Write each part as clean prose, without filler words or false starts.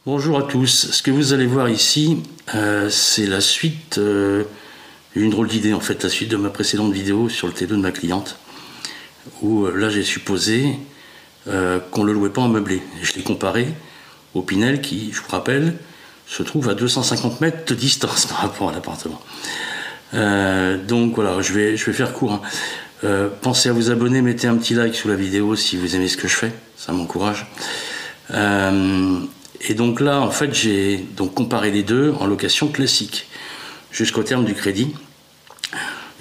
Bonjour à tous. Ce que vous allez voir ici, c'est la suite, une drôle d'idée en fait, la suite de ma précédente vidéo sur le T2 de ma cliente, où là j'ai supposé qu'on ne le louait pas en meublé. Et je l'ai comparé au Pinel qui, je vous rappelle, se trouve à 250 mètres de distance par rapport à l'appartement. Donc voilà, je vais faire court. Pensez à vous abonner, mettez un petit like sous la vidéo si vous aimez ce que je fais, ça m'encourage. Et donc là, en fait, j'ai donc comparé les deux en location classique jusqu'au terme du crédit.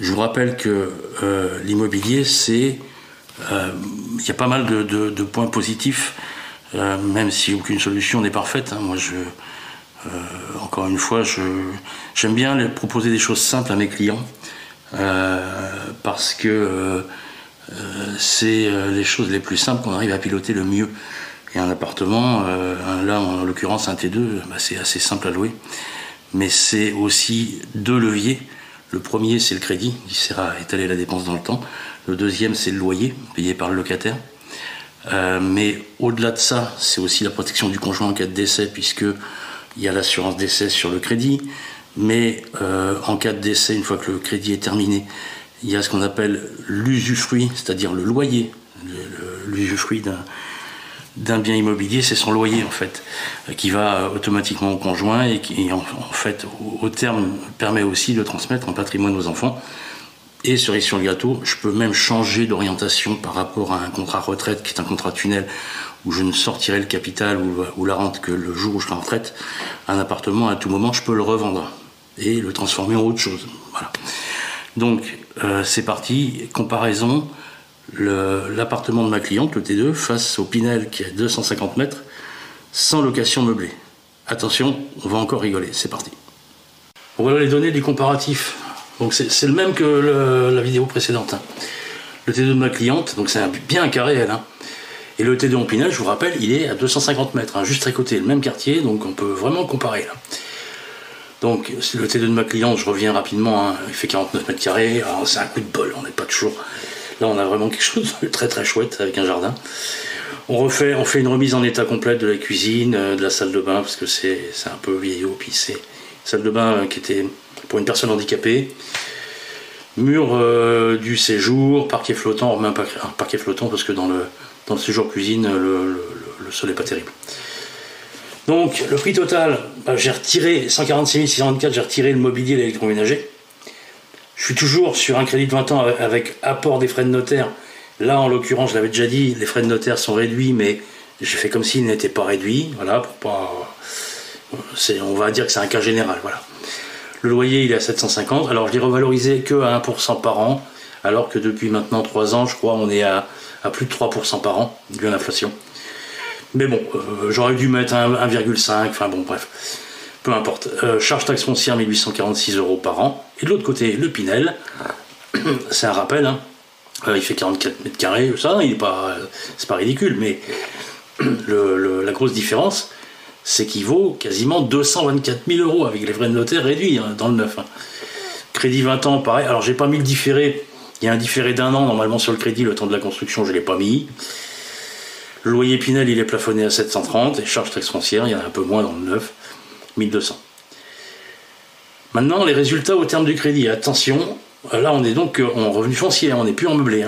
Je vous rappelle que l'immobilier, c'est il y a pas mal de points positifs, même si aucune solution n'est parfaite. Moi, encore une fois, j'aime bien proposer des choses simples à mes clients parce que c'est les choses les plus simples qu'on arrive à piloter le mieux. Et un appartement, là en l'occurrence un T2, c'est assez simple à louer. Mais c'est aussi deux leviers. Le premier, c'est le crédit, qui sert à étaler la dépense dans le temps. Le deuxième, c'est le loyer, payé par le locataire. Mais au-delà de ça, c'est aussi la protection du conjoint en cas de décès, puisqu'il y a l'assurance décès sur le crédit. Mais en cas de décès, une fois que le crédit est terminé, il y a ce qu'on appelle l'usufruit, c'est-à-dire le loyer, l'usufruit d'un bien immobilier, c'est son loyer en fait, qui va automatiquement au conjoint et qui en fait au terme permet aussi de transmettre un patrimoine aux enfants. Et cerise sur le gâteau, je peux même changer d'orientation par rapport à un contrat retraite qui est un contrat tunnel où je ne sortirai le capital ou la rente que le jour où je serai en retraite. Un appartement, à tout moment, je peux le revendre et le transformer en autre chose. Voilà. Donc c'est parti, comparaison. L'appartement de ma cliente, le T2, face au Pinel qui est à 250 mètres, sans location meublée. Attention, on va encore rigoler, c'est parti. Voilà les données du comparatif. Donc c'est le même que la vidéo précédente. Le T2 de ma cliente, donc c'est bien un cas réel. Et le T2 en Pinel, je vous rappelle, il est à 250 mètres, juste à côté, le même quartier, donc on peut vraiment comparer là. Donc le T2 de ma cliente, je reviens rapidement, il fait 49 mètres carrés, alors c'est un coup de bol, on n'est pas toujours... Là, on a vraiment quelque chose de très très chouette avec un jardin. On fait une remise en état complète de la cuisine, de la salle de bain, parce que c'est un peu vieillot, puis c'est une salle de bain qui était pour une personne handicapée. Mur du séjour, parquet flottant, on remet un parquet flottant parce que dans le séjour cuisine, le sol n'est pas terrible. Donc, le prix total, j'ai retiré 146 624, j'ai retiré le mobilier et l'électroménager. Je suis toujours sur un crédit de 20 ans avec apport des frais de notaire. Là, en l'occurrence, je l'avais déjà dit, les frais de notaire sont réduits, mais j'ai fait comme s'ils n'étaient pas réduits. Voilà, pour pas... on va dire que c'est un cas général. Voilà. Le loyer, il est à 750. Alors, je l'ai revalorisé que à 1% par an, alors que depuis maintenant 3 ans, je crois, on est à plus de 3% par an, dû à l'inflation. Mais bon, j'aurais dû mettre 1,5, enfin bon, bref. Peu importe. Charge taxe foncière 1846 € par an. Et de l'autre côté, le Pinel, c'est un rappel, il fait 44 mètres carrés, ça, c'est pas ridicule, mais la grosse différence, c'est qu'il vaut quasiment 224 000 € avec les frais de notaire réduits dans le neuf. Crédit 20 ans, pareil. Alors, j'ai pas mis le différé. Il y a un différé d'1 an normalement sur le crédit, le temps de la construction, je l'ai pas mis. Le loyer Pinel, il est plafonné à 730, et charge taxe foncière, il y en a un peu moins dans le neuf. 1200. Maintenant, les résultats au terme du crédit. Attention, là on est donc en revenu foncier, on n'est plus en meublé.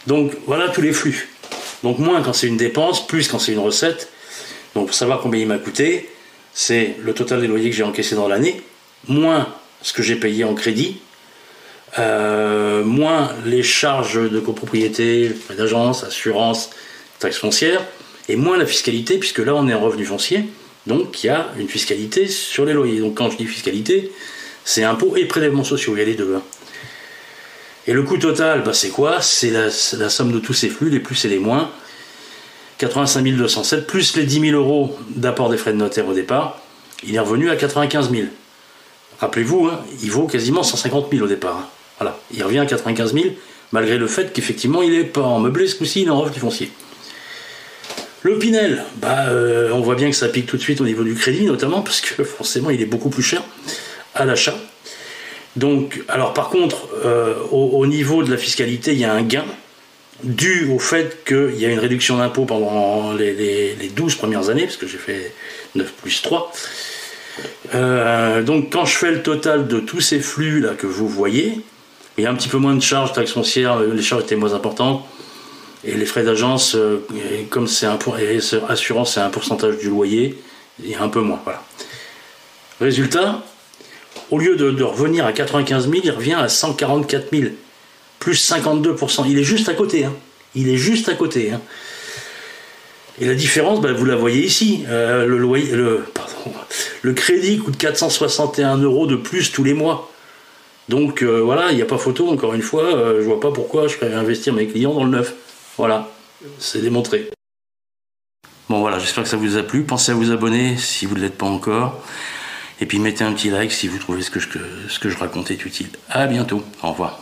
Donc voilà tous les flux. Donc moins quand c'est une dépense, plus quand c'est une recette. Donc pour savoir combien il m'a coûté, c'est le total des loyers que j'ai encaissé dans l'année, moins ce que j'ai payé en crédit, moins les charges de copropriété, frais d'agence, assurance, taxe foncière, et moins la fiscalité, puisque là on est en revenu foncier. Donc il y a une fiscalité sur les loyers. Donc quand je dis fiscalité, c'est impôts et prélèvements sociaux, il y a les deux. Et le coût total, c'est quoi? C'est la somme de tous ces flux, les plus et les moins. 85 207, plus les 10 000 € d'apport des frais de notaire au départ, il est revenu à 95 000. Rappelez-vous, il vaut quasiment 150 000 au départ. Voilà, il revient à 95 000, malgré le fait qu'effectivement il n'est pas en meublé, ce coup-ci il est en revenu foncier. Le Pinel, on voit bien que ça pique tout de suite au niveau du crédit, notamment parce que forcément il est beaucoup plus cher à l'achat. Donc, alors par contre, au niveau de la fiscalité, il y a un gain dû au fait qu'il y a une réduction d'impôt pendant les 12 premières années, parce que j'ai fait 9 plus 3. Donc quand je fais le total de tous ces flux là que vous voyez, il y a un petit peu moins de charges, taxes foncières, les charges étaient moins importantes, et les frais d'agence, comme c'est assurance, c'est un pourcentage du loyer, il y a un peu moins. Voilà. Résultat, au lieu de revenir à 95 000, il revient à 144 000, plus 52%. Il est juste à côté. Hein. Il est juste à côté. Hein. Et la différence, vous la voyez ici. Le crédit coûte 461 € de plus tous les mois. Donc voilà, il n'y a pas photo, encore une fois. Je vois pas pourquoi je ferais investir mes clients dans le neuf. Voilà, c'est démontré. Bon voilà, j'espère que ça vous a plu. Pensez à vous abonner si vous ne l'êtes pas encore. Et puis mettez un petit like si vous trouvez ce que je raconte est utile. À bientôt, au revoir.